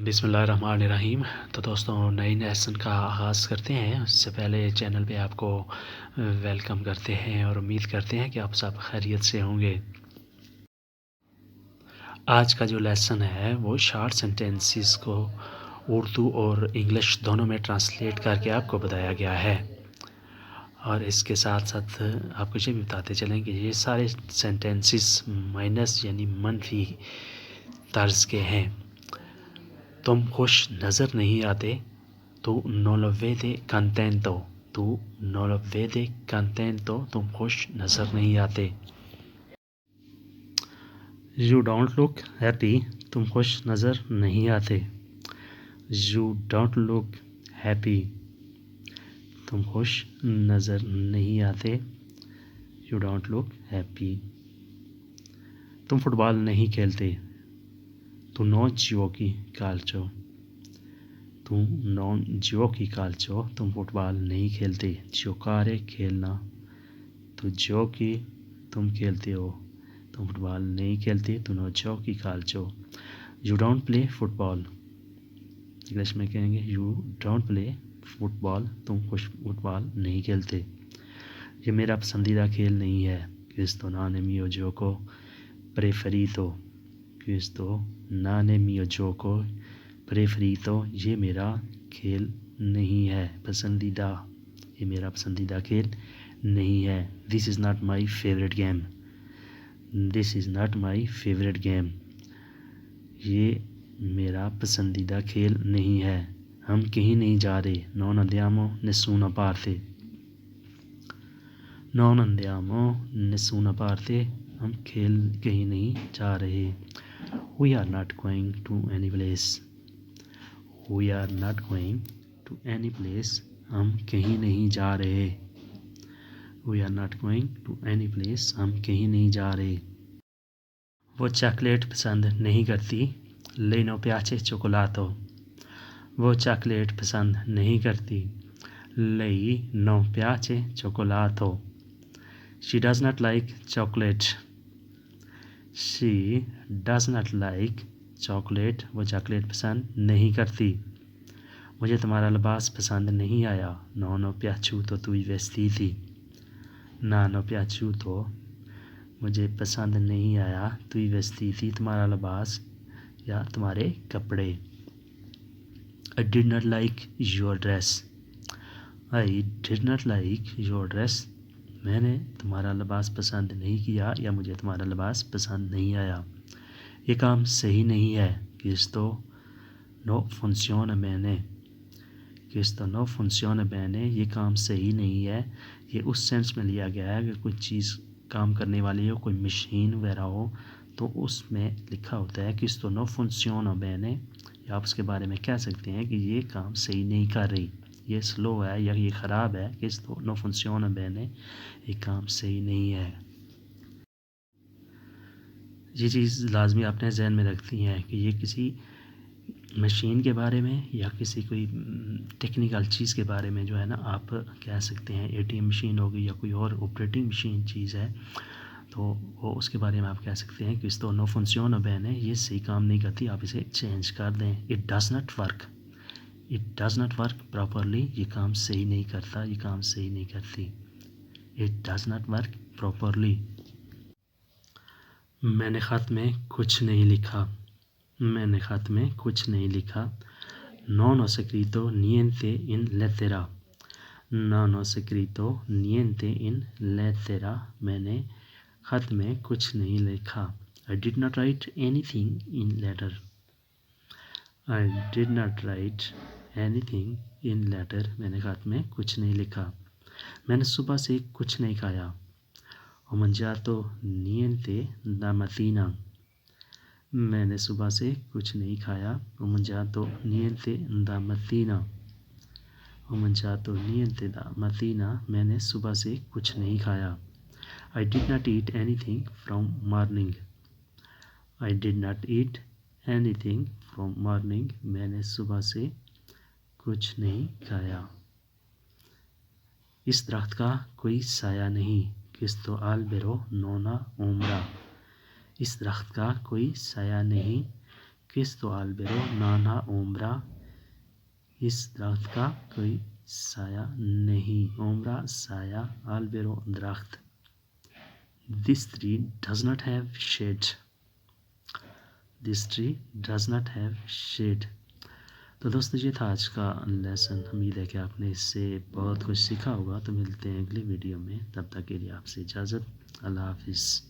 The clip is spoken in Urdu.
بسم اللہ الرحمن الرحیم۔ تو دوستوں، نئی لیسن کا آغاز کرتے ہیں۔ اس سے پہلے چینل پہ آپ کو ویلکم کرتے ہیں اور امید کرتے ہیں کہ آپ سب خیریت سے ہوں گے۔ آج کا جو لیسن ہے وہ شارٹ سینٹینسز کو اردو اور انگلش دونوں میں ٹرانسلیٹ کر کے آپ کو بتایا گیا ہے، اور اس کے ساتھ ساتھ آپ کو یہ بھی بتاتے چلیں کہ یہ سارے سینٹینسز مائنس یعنی منفی طرز کے ہیں۔ تم خوش نظر نہیں آتے، تو non lo vede contento، تو non lo vede contento، تم خوش نظر نہیں آتے۔ You don't look happy، تم خوش نظر نہیں آتے۔ You don't look happy، تم خوش نظر نہیں آتے۔ You don't look happy۔ تم فٹ بال نہیں کھیلتے، تو non giochi calcio، تم non giochi calcio، تم فٹ بال نہیں کھیلتے۔ giocare کھیلنا، تو giochi تم کھیلتے ہو، تم فٹ بال نہیں کھیلتے، تو non giochi calcio۔ You don't play football، English میں کہیں گے you don't play football، تم فٹ بال نہیں کھیلتے۔ یہ میرا پسندیدہ کھیل نہیں ہے۔ questo non è mio gioco preferito، questo non è mio gioco preferito، یہ میرا کھیل نہیں ہے پسندیدہ، یہ میرا پسندیدہ کھیل نہیں ہے۔ This is not my favorite game، This is not my favorite game، یہ میرا پسندیدہ کھیل نہیں ہے۔ ہم کہیں نہیں جا رہے، non andiamo nessuna parte، non andiamo nessuna parte، ہم کہیں نہیں جا رہے۔ We are not going to any place، We are not going to any place، ہم کہیں نہیں جا رہے۔ We are not going to any place، ہم کہیں نہیں جا رہے۔ وہ چاکلیٹ پسند نہیں کرتی، lei non piace cioccolato، وہ چاکلیٹ پسند نہیں کرتی، lei non piace cioccolato۔ She does not like chocolate، She does not like chocolate، وہ چاکلیٹ پسند نہیں کرتی۔ مجھے تمہارا لباس پسند نہیں آیا، non ho piaciuto tui vestiti، non ho piaciuto، مجھے پسند نہیں آیا tui vestiti، تمہارا لباس یا تمہارے کپڑے۔ I did not like your dress، I did not like your dress، میں نے تمہارا لباس پسند نہیں کیا یا مجھے تمہارا لباس پسند نہیں آیا۔ یہ کام صحیح نہیں ہے، questo non funziona bene، questo non funziona bene، یہ کام صحیح نہیں ہے۔ یہ اس سینس میں لیا گیا ہے کہ کوئی چیز کام کرنے والی ہو، کوئی مشین وغیرہ ہو، تو اس میں لکھا ہوتا ہے questo non funziona bene، یا آپ اس کے بارے میں کہہ سکتے ہیں کہ یہ کام صحیح نہیں کر رہی، یہ سلو ہے یا یہ خراب ہے، questo non funziona bene، یہ کام صحیح نہیں ہے۔ یہ چیز لازمی اپنے ذہن میں رکھتی ہیں کہ یہ کسی مشین کے بارے میں یا کسی کوئی ٹیکنیکل چیز کے بارے میں جو ہے نا آپ کہہ سکتے ہیں، اے ٹی ایم مشین ہوگی یا کوئی اور آپریٹنگ مشین چیز ہے، تو وہ اس کے بارے میں آپ کہہ سکتے ہیں کہ questo non funziona bene، یہ صحیح کام نہیں کرتی، آپ اسے چینج کر دیں۔ It does not work، It does not work properly، یہ کام صحیح نہیں کرتا، یہ کام صحیح نہیں کرتی۔ It does not work properly۔ میں نے خط میں کچھ نہیں لکھا، میں نے خط میں کچھ نہیں لکھا، non ho scritto niente in lettera، non ho scritto niente in lettera، میں نے خط میں کچھ نہیں لکھا۔ I did not write anything in letter، I did not write anything in letter، میں نے خط میں کچھ نہیں لکھا۔ میں نے صبح سے کچھ نہیں کھایا، ho mangiato niente da mattina، میں نے صبح سے کچھ نہیں کھایا، ho mangiato niente da mattina، ho mangiato niente da mattina، میں نے صبح سے کچھ نہیں کھایا۔ I did not eat anything from morning، I did not eat anything from morning، میں نے صبح سے کچھ نہیں کھایا۔ اس درخت کا کوئی سایہ نہیں، questo albero non ha ombra، اس درخت کا کوئی سایہ نہیں، questo albero non ha ombra, اس درخت کا کوئی سایہ نہیں. ombra سایہ, albero درخت. this tree does not have shade. this tree does not have shade. تو دوستو یہ تھا آج کا لیسن. امید ہے کہ آپ نے اس سے بہت کچھ سیکھا ہوگا. تو ملتے ہیں اگلی ویڈیو میں, تب تک کے لیے آپ سے اجازت. اللہ حافظ.